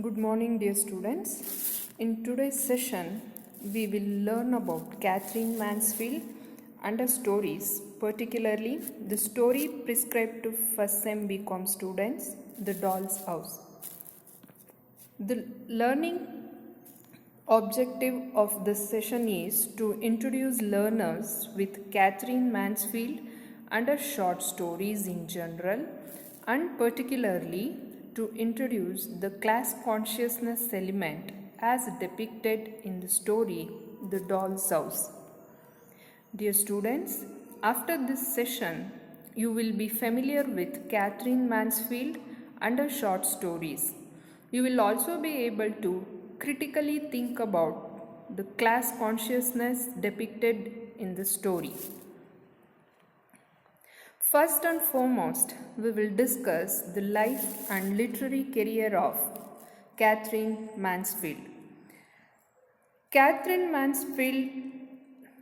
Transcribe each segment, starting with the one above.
Good morning, dear students. In today's session, we will learn about Katherine Mansfield and her stories, particularly the story prescribed to first sem BCom students, The Doll's House. The learning objective of this session is to introduce learners with Katherine Mansfield and her short stories in general, and particularly to introduce the class consciousness element as depicted in the story The Doll's House. Dear students, after this session, you will be familiar with Katherine Mansfield and her short stories. You will also be able to critically think about the class consciousness depicted in the story. First and foremost, we will discuss the life and literary career of Katherine Mansfield. Katherine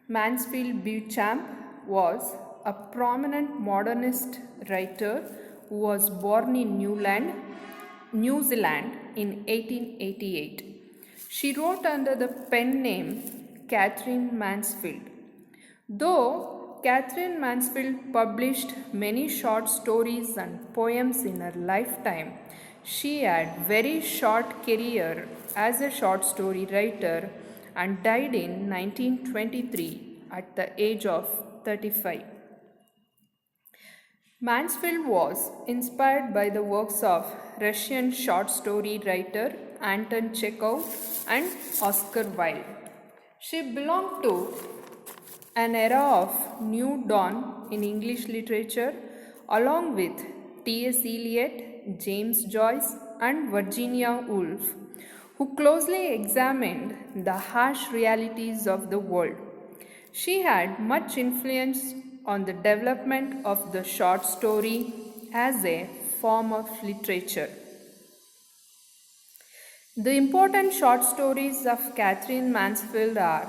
Mansfield Beauchamp was a prominent modernist writer who was born in New Zealand in 1888. She wrote under the pen name Katherine Mansfield. Though Katherine Mansfield published many short stories and poems in her lifetime, she had very short career as a short story writer and died in 1923 at the age of 35. Mansfield was inspired by the works of Russian short story writer Anton Chekhov and Oscar Wilde. She belonged to an era of new dawn in English literature, along with T.S. Eliot, James Joyce, and Virginia Woolf, who closely examined the harsh realities of the world. She had much influence on the development of the short story as a form of literature. The important short stories of Katherine Mansfield are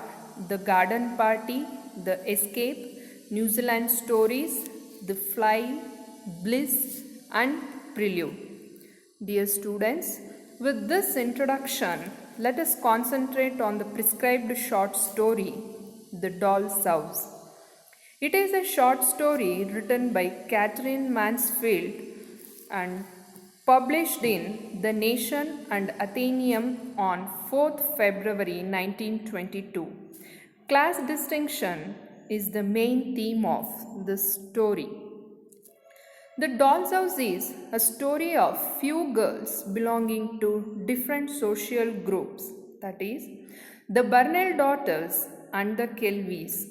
The Garden Party, The Escape, New Zealand Stories, The Fly, Bliss, and Prelude. Dear students, with this introduction, let us concentrate on the prescribed short story, The Doll's House. It is a short story written by Katherine Mansfield and published in The Nation and Athenaeum on 4th February 1922. Class distinction is the main theme of this story. The Doll's House is a story of few girls belonging to different social groups, that is, the Burnell daughters and the Kelvies.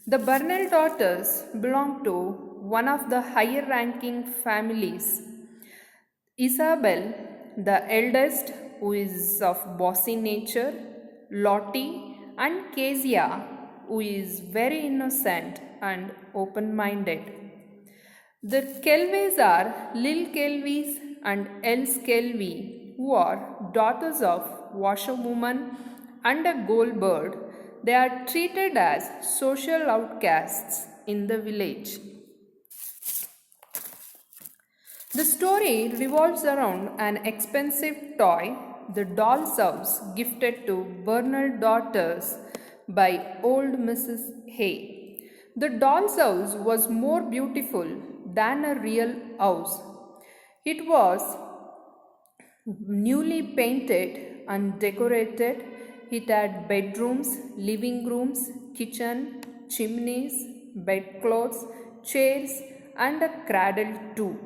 The Burnell daughters belong to one of the higher ranking families. Isabel, the eldest, who is of bossy nature, Lottie, and Kezia, who is very innocent and open-minded. The Kelvies are Lil Kelvies and Els Kelvy, who are daughters of washerwoman and a goldbird. They are treated as social outcasts in the village. The story revolves around an expensive toy, the doll's house, gifted to Burnell daughters by old Mrs. Hay. The doll's house was more beautiful than a real house. It was newly painted and decorated. It had bedrooms, living rooms, kitchen, chimneys, bedclothes, chairs, and a cradle too.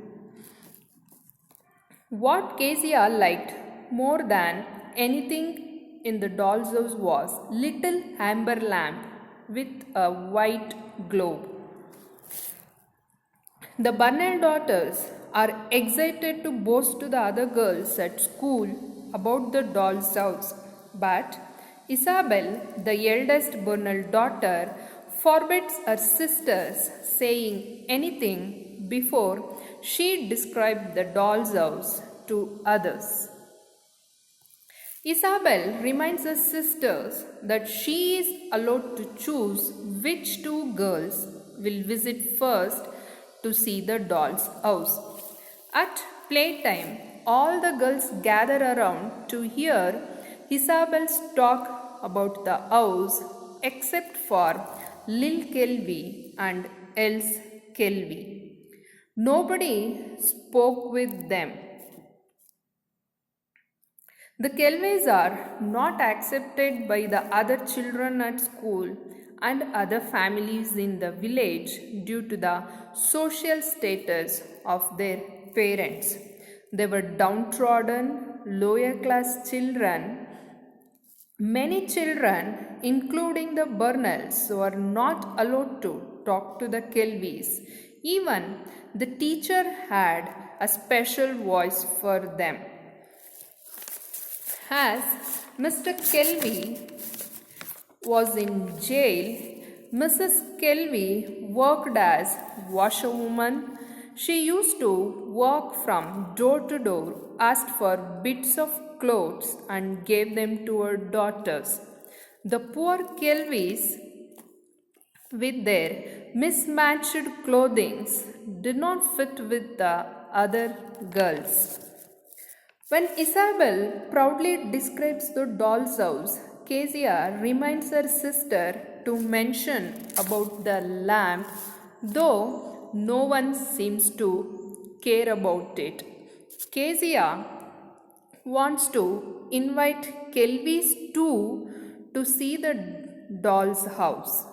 What Kezia liked more than anything in the doll's house was little amber lamp with a white globe. The Burnell daughters are excited to boast to the other girls at school about the doll's house, but Isabel, the eldest Burnell daughter, forbids her sisters saying anything before she described the doll's house to others. Isabel reminds her sisters that she is allowed to choose which two girls will visit first to see the doll's house. At Playtime. All the girls gather around to hear Isabel's talk about the house, except for Lil Kelvy and Else Kelvy. Nobody spoke with them. The Kelvays are not accepted by the other children at school and other families in the village due to the social status of their parents. They were downtrodden, lower class children. Many children, including the Burnells, were not allowed to talk to the Kelvys. Even the teacher had a special voice for them. As Mr. Kelvy was in jail, Mrs. Kelvy worked as washerwoman. She used to walk from door to door, asked for bits of clothes, and gave them to her daughters. The poor Kelvys, with their mismatched clothing, did not fit with the other girls. When Isabel proudly describes the doll's house, Kezia reminds her sister to mention about the lamp, though no one seems to care about it. Kezia wants to invite Kelvys too to see the doll's house.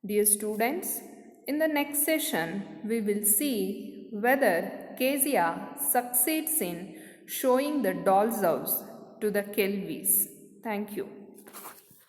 Dear students, in the next session, we will see whether Kezia succeeds in showing the doll's house to the Kelvys. Thank you.